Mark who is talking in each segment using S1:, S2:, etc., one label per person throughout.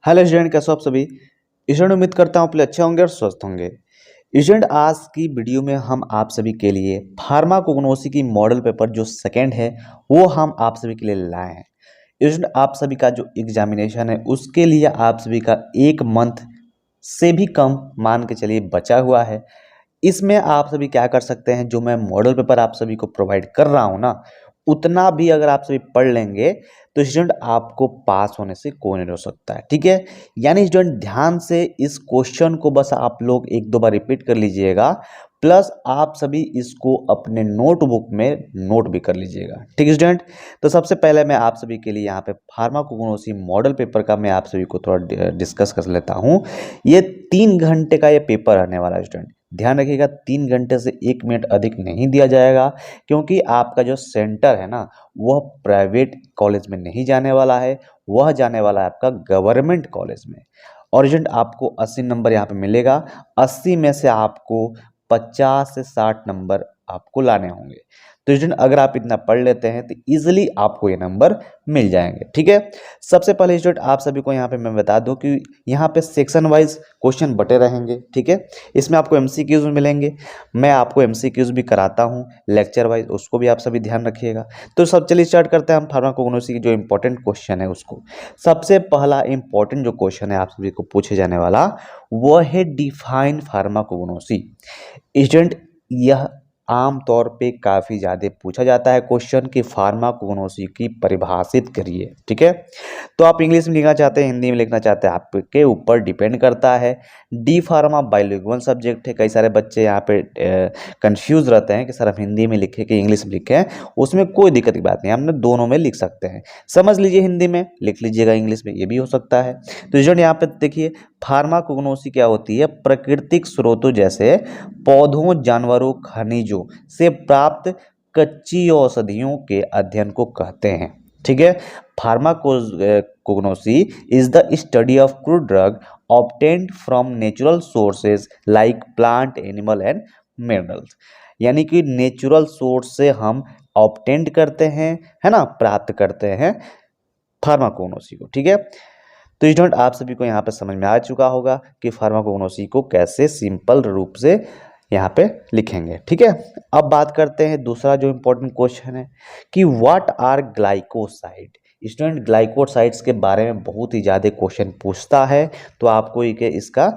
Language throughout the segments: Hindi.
S1: हेलो स्टूडेंट, कैसे हो आप सभी। स्टूडेंट, उम्मीद करता हूँ आप लोग अच्छे होंगे और स्वस्थ होंगे। स्टूडेंट, आज की वीडियो में हम आप सभी के लिए फार्माकोग्नोसी की मॉडल पेपर जो सेकंड है वो हम आप सभी के लिए लाए हैं। स्टूडेंट, आप सभी का जो एग्जामिनेशन है उसके लिए आप सभी का 1 मंथ से भी कम मान के चलिए बचा हुआ है। इसमें आप सभी क्या कर सकते हैं, जो मैं मॉडल पेपर आप सभी को प्रोवाइड कर रहा हूँ ना, उतना भी अगर आप सभी पढ़ लेंगे तो स्टूडेंट आपको पास होने से कोई नहीं रोक सकता है। ठीक है, यानी स्टूडेंट ध्यान से इस क्वेश्चन को बस आप लोग 1-2 बार रिपीट कर लीजिएगा, प्लस आप सभी इसको अपने नोटबुक में नोट भी कर लीजिएगा। ठीक है स्टूडेंट, तो सबसे पहले मैं आप सभी के लिए यहाँ पे फार्माकोग्नोसी मॉडल पेपर का मैं आप सभी को थोड़ा डिस्कस कर लेता हूँ। ये 3 घंटे का ये पेपर रहने वाला है स्टूडेंट। ध्यान रखिएगा, 3 घंटे से 1 मिनट अधिक नहीं दिया जाएगा, क्योंकि आपका जो सेंटर है ना वह प्राइवेट कॉलेज में नहीं जाने वाला है, वह जाने वाला है आपका गवर्नमेंट कॉलेज में। और स्टूडेंट आपको 80 नंबर यहाँ पे मिलेगा। 80 में से आपको 50 से 60 नंबर आपको लाने होंगे। तो स्टूडेंट अगर आप इतना पढ़ लेते हैं तो इजीली आपको ये नंबर मिल जाएंगे। ठीक है, सबसे पहले स्टूडेंट आप सभी को यहाँ पे मैं बता दूं कि यहाँ पे सेक्शन वाइज क्वेश्चन बटे रहेंगे। ठीक है, इसमें आपको एमसीक्यूज मिलेंगे। मैं आपको एमसीक्यूज भी कराता हूँ लेक्चर वाइज, उसको भी आप सभी ध्यान रखिएगा। तो सब चलिए स्टार्ट करते हैं हम फार्माकोग्नोसी की जो इंपॉर्टेंट क्वेश्चन है उसको। सबसे पहला इंपॉर्टेंट जो क्वेश्चन है आप सभी को पूछे जाने वाला वो है डिफाइन फार्माकोग्नोसी। स्टूडेंट यह आम तौर पे काफ़ी ज़्यादा पूछा जाता है क्वेश्चन कि फार्माकोग्नोसी की परिभाषित करिए। ठीक है, तो आप इंग्लिश में लिखना चाहते हैं हिंदी में लिखना चाहते हैं, आपके ऊपर डिपेंड करता है। डी फार्मा बाइलिंगुअल सब्जेक्ट है। कई सारे बच्चे यहाँ पे कंफ्यूज रहते हैं कि सर हम हिंदी में लिखें कि इंग्लिश में लिखें। उसमें कोई दिक्कत की बात नहीं, हम दोनों में लिख सकते हैं। समझ लीजिए हिंदी में, लिख लीजिएगा इंग्लिश में, ये भी हो सकता है। तो स्टूडेंट यहाँ पे देखिए फार्माकोग्नोसी क्या होती है, प्राकृतिक स्रोतों जैसे पौधों, जानवरों, खनिजों से प्राप्त कच्ची औषधियों के अध्ययन को कहते हैं। ठीक है, pharmacognosy is the study of crude drug obtained from natural sources like plant, animal and minerals. यानी कि नेचुरल सोर्स से हम ऑब्टेंड करते हैं, है ना, प्राप्त करते हैं फार्माकोग्नोसी को। ठीक है, तो स्टूडेंट आप सभी को यहाँ पे समझ में आ चुका होगा कि फार्माकोग्नोसी को कैसे सिंपल रूप से यहाँ पे लिखेंगे। ठीक है, अब बात करते हैं दूसरा जो इम्पोर्टेंट क्वेश्चन है कि what are glycoside. Student glycosides के बारे में बहुत ही ज़्यादा क्वेश्चन पूछता है, तो आपको इसका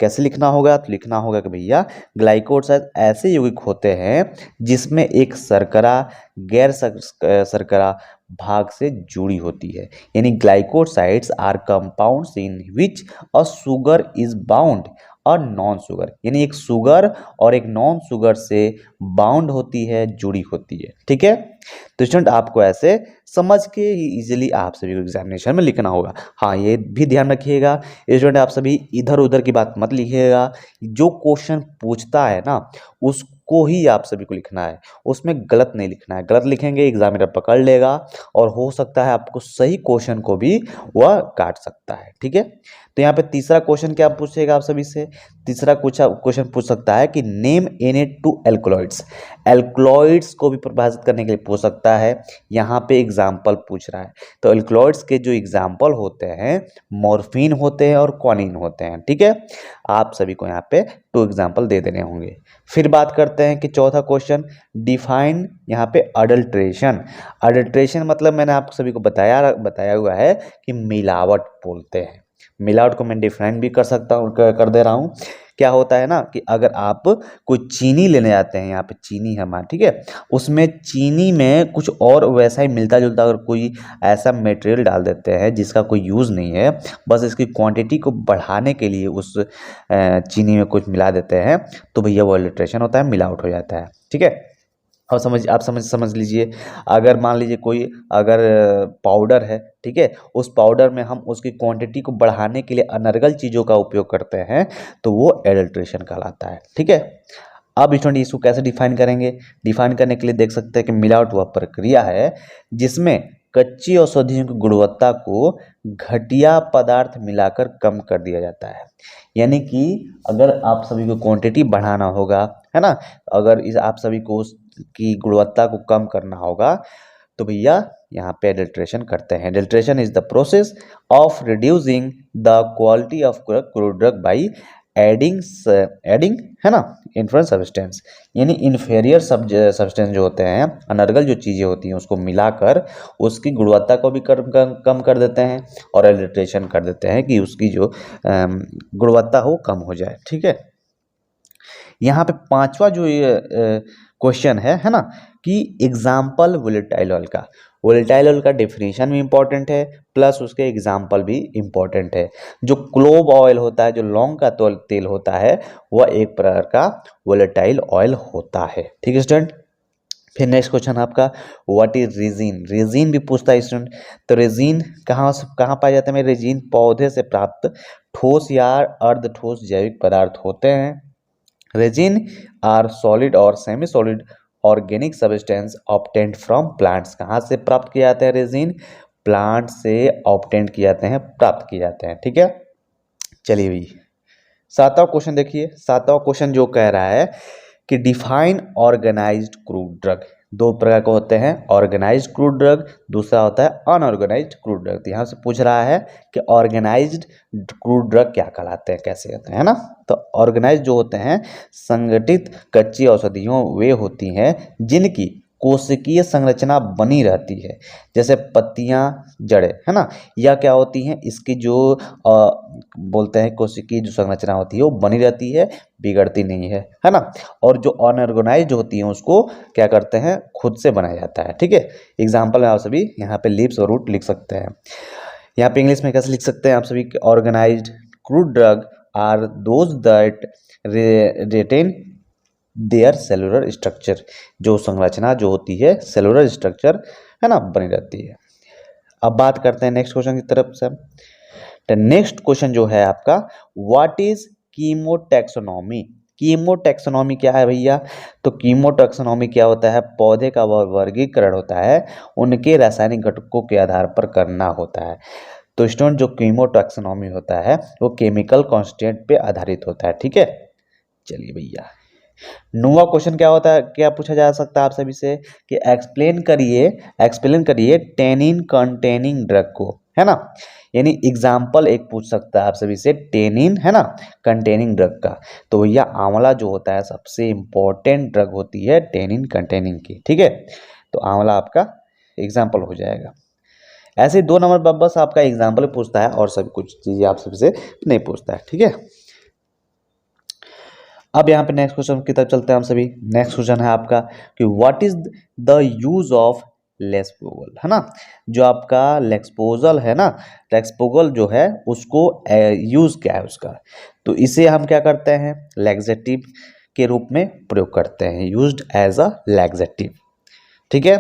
S1: कैसे लिखना होगा, तो लिखना होगा कि भैया ग्लाइकोसाइड ऐसे यौगिक होते हैं जिसमें एक शर्करा गैर शर्करा भाग से जुड़ी होती है। यानी glycosides are compounds in which a sugar is bound और नॉन शुगर, यानी एक शुगर और एक नॉन शुगर से बाउंड होती है, जुड़ी होती है। ठीक है, तो स्टूडेंट आपको ऐसे समझ के इजीली आप सभी को एग्जामिनेशन में लिखना होगा। हाँ, ये भी ध्यान रखिएगा स्टूडेंट, आप सभी इधर उधर की बात मत लिखिएगा। जो क्वेश्चन पूछता है ना उसको ही आप सभी को लिखना है, उसमें गलत नहीं लिखना है। गलत लिखेंगे एग्जामिनर पकड़ लेगा और हो सकता है आपको सही क्वेश्चन को भी वह काट सकता है। ठीक है, तो यहाँ पे तीसरा क्वेश्चन क्या पूछेगा आप सभी से, तीसरा क्वेश्चन पूछ सकता है कि name any two alkaloids. Alkaloids को भी परिभाषित करने के लिए पूछ सकता है। यहाँ पे एग्जाम्पल पूछ रहा है, तो एल्कलॉइड्स के जो एग्जाम्पल होते हैं मॉर्फिन होते हैं और क्वानिन होते हैं। ठीक है, आप सभी को यहाँ पे 2 एग्जाम्पल दे देने होंगे। फिर बात करते हैं कि चौथा क्वेश्चन डिफाइन यहाँ पे अडल्ट्रेशन। अडल्ट्रेशन मतलब मैंने आप सभी को बताया हुआ है कि मिलावट बोलते हैं। मिलावट को मैं डिफाइन भी कर सकता हूँ, कर दे रहा हूँ। क्या होता है ना कि अगर आप कोई चीनी लेने जाते हैं, यहाँ पे चीनी है हमारा, ठीक है, उसमें चीनी में कुछ और वैसा ही मिलता जुलता अगर कोई ऐसा मटेरियल डाल देते हैं जिसका कोई यूज़ नहीं है, बस इसकी क्वांटिटी को बढ़ाने के लिए उस चीनी में कुछ मिला देते हैं, तो भैया वो अडल्ट्रेशन होता है, मिलावट हो जाता है। ठीक है, और आप समझ लीजिए, अगर मान लीजिए कोई अगर पाउडर है, ठीक है, उस पाउडर में हम उसकी क्वांटिटी को बढ़ाने के लिए अनर्गल चीज़ों का उपयोग करते हैं, तो वो एडल्ट्रेशन कहलाता है। ठीक है, अब स्टूडेंट इसको कैसे डिफाइन करेंगे, डिफाइन करने के लिए देख सकते हैं कि मिलावट वह प्रक्रिया है जिसमें कच्ची औषधियों की गुणवत्ता को घटिया पदार्थ मिलाकर कम कर दिया जाता है। यानी कि अगर आप सभी को क्वांटिटी बढ़ाना होगा, है ना, अगर आप सभी को की गुणवत्ता को कम करना होगा, तो भैया यहाँ पे एडल्ट्रेशन करते हैं। Adulteration is the process of reducing the quality of crude drug by adding adding है ना इन्फ्लुएंस सब्सटेंस, यानी इन्फेरियर सब्सटेंस जो होते हैं, अनर्गल जो चीज़ें होती हैं उसको मिलाकर उसकी गुणवत्ता को भी कम कर देते हैं और एडल्ट्रेशन कर देते हैं कि उसकी जो गुणवत्ता हो कम हो जाए। ठीक है, यहाँ पे पांचवा जो क्वेश्चन है ना, कि एग्जाम्पल वोलेटाइल ऑयल का। वोलेटाइल ऑयल का डेफिनेशन भी इंपॉर्टेंट है प्लस उसके एग्जाम्पल भी इंपॉर्टेंट है। जो क्लोव ऑयल होता है, जो लौंग का तेल होता है, वह एक प्रकार का वोलेटाइल ऑयल होता है। ठीक है स्टूडेंट, फिर नेक्स्ट क्वेश्चन आपका व्हाट इज रेजिन। रेजिन भी पूछता है स्टूडेंट। तो रेजिन कहाँ पाए जाते हैं? रेजिन पौधे से प्राप्त ठोस या अर्ध ठोस जैविक पदार्थ होते हैं। रेजिन आर सॉलिड और semi solid organic substance obtained from plants. कहाँ से प्राप्त किए जाते हैं? रेजिन प्लांट से ऑब्टेन्ड किए जाते हैं, प्राप्त किए जाते हैं। ठीक है, चलिए भाई सातवां क्वेश्चन देखिए। सातवां क्वेश्चन जो कह रहा है कि डिफाइन ऑर्गेनाइज्ड क्रूड ड्रग। दो प्रकार के होते हैं, ऑर्गेनाइज्ड क्रूड ड्रग, दूसरा होता है अनऑर्गेनाइज्ड क्रूड ड्रग। तो यहाँ से पूछ रहा है कि ऑर्गेनाइज्ड क्रूड ड्रग क्या कहलाते हैं, कैसे होते हैं, है ना। तो ऑर्गेनाइज्ड जो होते हैं संगठित कच्ची औषधियों वे होती हैं जिनकी कोशिकीय संरचना बनी रहती है, जैसे पत्तियां, जड़ें, है ना, या क्या होती हैं इसकी जो बोलते हैं कोशिकीय जो संरचना होती है वो बनी रहती है, बिगड़ती नहीं है ना। और जो अनऑर्गेनाइज्ड होती है उसको क्या करते हैं, खुद से बनाया जाता है। ठीक है, एग्जाम्पल में आप सभी यहाँ पे लीव्स और रूट लिख सकते हैं। यहाँ पे इंग्लिश में कैसे लिख सकते हैं आप सभी? Organised crude drug are those that retain their cellular structure. जो संरचना जो होती है सेलुलर स्ट्रक्चर है ना, बनी रहती है। अब बात करते हैं नेक्स्ट क्वेश्चन की तरफ से। तो नेक्स्ट क्वेश्चन जो है आपका व्हाट इज कीमोटैक्सोनॉमी। कीमोटैक्सोनॉमी क्या है भैया? तो कीमोटैक्सोनॉमी क्या होता है? पौधे का वह वर्गीकरण होता है उनके रासायनिक घटकों के आधार पर करना होता है। तो स्टूडेंट जो कीमोटैक्सोनॉमी होता है वो केमिकल कांस्टेंट पे आधारित होता है। ठीक है, चलिए भैया नौवां क्वेश्चन क्या होता है, क्या पूछा जा सकता है आप सभी से कि एक्सप्लेन करिए टेनिन कंटेनिंग ड्रग को, है ना। यानी एग्जाम्पल एक पूछ सकता है आप सभी से टेनिन, है ना, कंटेनिंग ड्रग का। तो भैया आंवला जो होता है सबसे इंपॉर्टेंट ड्रग होती है टेनिन कंटेनिंग की। ठीक है, तो आंवला आपका एग्जाम्पल हो जाएगा। ऐसे 2 नंबर बस आपका एग्जाम्पल पूछता है और सब कुछ चीजें आप सभी से नहीं पूछता है। ठीक है, अब यहाँ पे नेक्स्ट क्वेश्चन की तरफ चलते हैं हम सभी। नेक्स्ट क्वेश्चन है आपका कि what is the use of लेस्पोगल, है ना। जो आपका लेक्सपोजल है ना, लेक्सपोगल जो है उसको यूज क्या है उसका? तो इसे हम क्या करते हैं, लैक्सेटिव के रूप में प्रयोग करते हैं, यूज्ड एज अ लैक्सेटिव। ठीक है,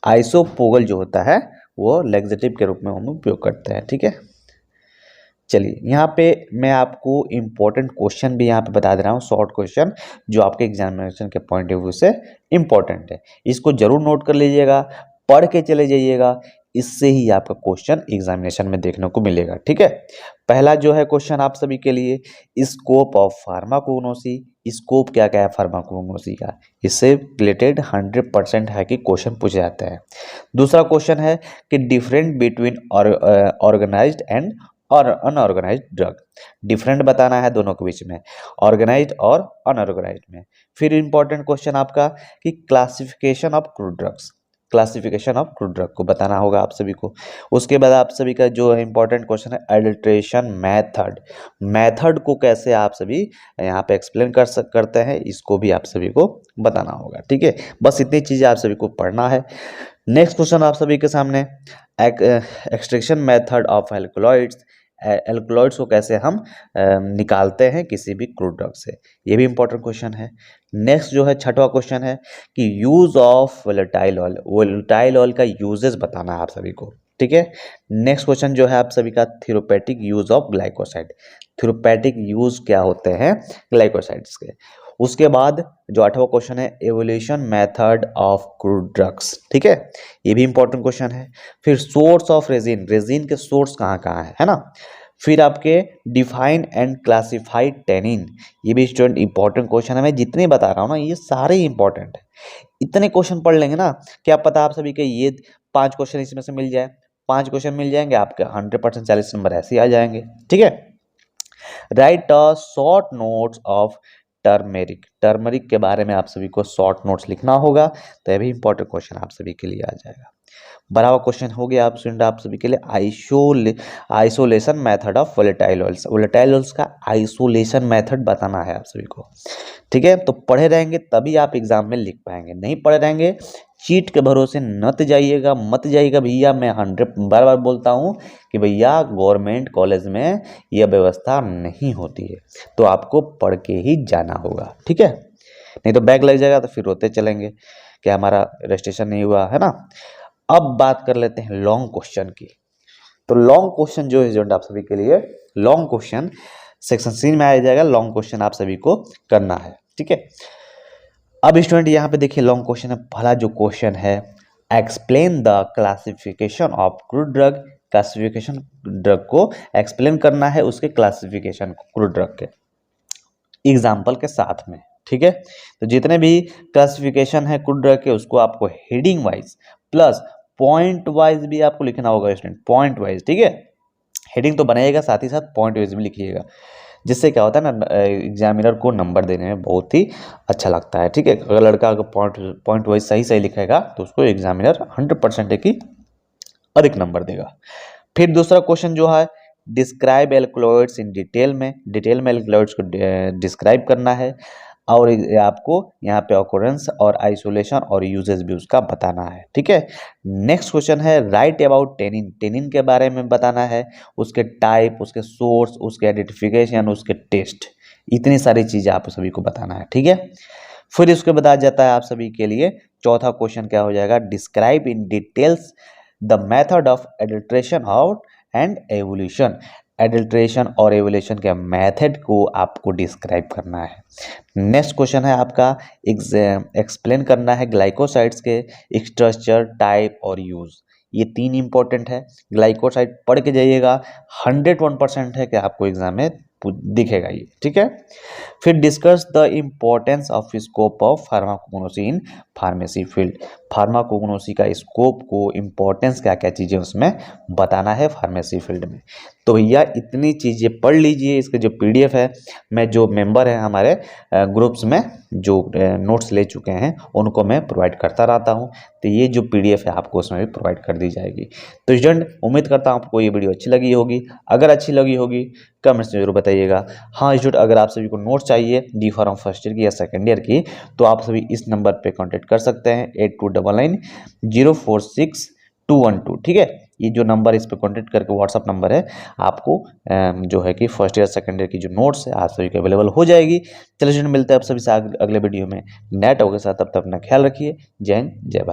S1: आइसोपोगल जो होता है वो लैक्सेटिव के रूप में हम उपयोग करते हैं। ठीक है, चलिए यहाँ पे मैं आपको इम्पोर्टेंट क्वेश्चन भी यहाँ पे बता दे रहा हूँ, शॉर्ट क्वेश्चन जो आपके एग्जामिनेशन के पॉइंट ऑफ व्यू से इम्पोर्टेंट है। इसको जरूर नोट कर लीजिएगा, पढ़ के चले जाइएगा, इससे ही आपका क्वेश्चन एग्जामिनेशन में देखने को मिलेगा। ठीक है, पहला जो है क्वेश्चन आप सभी के लिए, स्कोप ऑफ फार्माकोग्नोसी। स्कोप क्या क्या है फार्माकोग्नोसी का, इससे रिलेटेड 100% है कि क्वेश्चन पूछे जाते हैं। दूसरा क्वेश्चन है कि डिफरेंट बिटवीन ऑर्गेनाइज्ड एंड और अनऑर्गेनाइज्ड ड्रग। डिफरेंट बताना है दोनों के बीच में, ऑर्गेनाइज्ड और अनऑर्गेनाइज्ड में। फिर इंपॉर्टेंट क्वेश्चन आपका कि classification of crude drugs, classification of crude drug को बताना होगा आप सभी को। उसके बाद आप सभी का जो इंपॉर्टेंट क्वेश्चन है एडल्ट्रेशन मेथड, मेथड को कैसे आप सभी यहाँ पे एक्सप्लेन करते हैं, इसको भी आप सभी को बताना होगा। ठीक है, बस इतनी चीज़ें आप सभी को पढ़ना है। नेक्स्ट क्वेश्चन आप सभी के सामने extraction method of alkaloids. Alkaloids को कैसे हम निकालते हैं किसी भी क्रूड ड्रग से, ये भी इंपॉर्टेंट क्वेश्चन है। नेक्स्ट जो है छठवां क्वेश्चन है कि use of volatile oil, volatile oil का यूजेस बताना है आप सभी को। ठीक है, नेक्स्ट क्वेश्चन जो है आप सभी का therapeutic use of glycoside. Therapeutic use क्या होते हैं ग्लाइकोसाइड्स के। उसके बाद जो 8वां क्वेश्चन है evolution method of crude drugs. ठीक है, ये भी इंपॉर्टेंट क्वेश्चन है। फिर सोर्स ऑफ रेजिन, रेजिन के सोर्स कहाँ कहाँ है ना। फिर आपके डिफाइन एंड क्लासिफाई टेनिन, ये भी स्टूडेंट इंपॉर्टेंट क्वेश्चन है। मैं जितने बता रहा हूँ ना ये सारे इंपॉर्टेंट है। इतने क्वेश्चन पढ़ लेंगे ना, क्या पता आप सभी के ये 5 क्वेश्चन इसमें से मिल जाए। 5 क्वेश्चन मिल जाएंगे आपके 100% 40 नंबर ऐसे ही आ जाएंगे। ठीक है। Right a short notes of turmeric, turmeric के बारे में आप सभी को शॉर्ट नोट्स लिखना होगा। तो यह भी इंपॉर्टेंट क्वेश्चन आप सभी के लिए आ जाएगा। बड़ा हुआ क्वेश्चन हो गया आप सभी के लिए isolation method of volatile oils. Volatile oils का आइसोलेशन मेथड बताना है आप सभी को। ठीक है, तो पढ़े रहेंगे तभी आप एग्जाम में लिख पाएंगे, नहीं पढ़े रहेंगे चीट के भरोसे मत जाइएगा भैया। मैं 100 बार बार बोलता हूँ कि भैया गवर्नमेंट कॉलेज में यह व्यवस्था नहीं होती है, तो आपको पढ़ के ही जाना होगा। ठीक है, नहीं तो बैग लग जाएगा तो फिर रोते चलेंगे कि हमारा रजिस्ट्रेशन नहीं हुआ है ना। अब बात कर लेते हैं लॉन्ग क्वेश्चन की। तो लॉन्ग क्वेश्चन जो है आप सभी के लिए, लॉन्ग क्वेश्चन सेक्शन सी में आ जाएगा। लॉन्ग क्वेश्चन आप सभी को करना है। ठीक है, अब स्टूडेंट यहाँ पे देखिए लॉन्ग क्वेश्चन है। पहला जो क्वेश्चन है, explain the classification of crude drug. Classification drug को एक्सप्लेन करना है, उसके क्लासिफिकेशन क्रूड ड्रग के एग्जाम्पल के साथ में। ठीक है, तो जितने भी क्लासिफिकेशन है क्रूड ड्रग के उसको आपको heading wise plus point wise भी आपको लिखना होगा स्टूडेंट, पॉइंट वाइज। ठीक है, हेडिंग तो बनाइएगा, साथ ही साथ पॉइंट वाइज भी लिखिएगा, जिससे क्या होता है ना एग्जामिनर को नंबर देने में बहुत ही अच्छा लगता है। ठीक है, अगर लड़का अगर पॉइंट वाइज सही लिखेगा तो उसको एग्जामिनर 100% की अधिक नंबर देगा। फिर दूसरा क्वेश्चन जो है, डिस्क्राइब एल्कलॉइड्स इन डिटेल में एल्कलॉइड्स को डिस्क्राइब करना है, और आपको यहाँ पे ऑकरेंस और आइसोलेशन और यूजेस भी उसका बताना है। ठीक है, नेक्स्ट क्वेश्चन है, राइट अबाउट टेनिन। टेनिन के बारे में बताना है, उसके टाइप, उसके सोर्स, उसके आइडेंटिफिकेशन, उसके टेस्ट, इतनी सारी चीजें आप सभी को बताना है। ठीक है, फिर इसके बाद आ जाता है आप सभी के लिए चौथा क्वेश्चन क्या हो जाएगा, describe in details the method of adulteration out and evolution. Adulteration और एवोल्यूशन के मेथड को आपको डिस्क्राइब करना है। नेक्स्ट क्वेश्चन है आपका, एक्सप्लेन करना है ग्लाइकोसाइड्स के स्ट्रक्चर, टाइप और यूज। ये 3 इंपॉर्टेंट है। ग्लाइकोसाइड पढ़ के जाइएगा, 101% है कि आपको एग्जाम में दिखेगा ये। ठीक है, फिर discuss the importance of scope of pharmacognosy in pharmacy field. Pharmacognosy का स्कोप को, इम्पोर्टेंस क्या क्या चीज़ें उसमें बताना है फार्मेसी फील्ड में। तो भैया इतनी चीज़ें पढ़ लीजिए। इसके जो PDF है, मैं जो मेंबर हैं हमारे ग्रुप्स में जो नोट्स ले चुके हैं उनको मैं प्रोवाइड करता रहता हूं, तो ये जो PDF है आपको उसमें भी प्रोवाइड कर दी जाएगी। तो स्टूडेंट उम्मीद करता हूं आपको ये वीडियो अच्छी लगी होगी। अगर अच्छी लगी होगी कमेंट्स में जरूर बताइएगा। हाँ स्टूडेंट, अगर आप सभी को नोट चाहिए डी फार्म फर्स्ट ईयर की या सेकेंड ईयर की, तो आप सभी इस नंबर पर कॉन्टेक्ट कर सकते हैं 8299046212। ठीक है, ये जो नंबर इस पर कॉन्टेक्ट करके व्हाट्सअप नंबर है, आपको जो है कि फर्स्ट ईयर सेकंड ईयर की जो नोट्स है आप सभी को अवेलेबल हो जाएगी। चलिए स्टूडेंट, मिलते हैं आप सभी से अगले वीडियो में नए टॉपिक के साथ। तब तक अपना ख्याल रखिए। जय हिंद, जय भारत।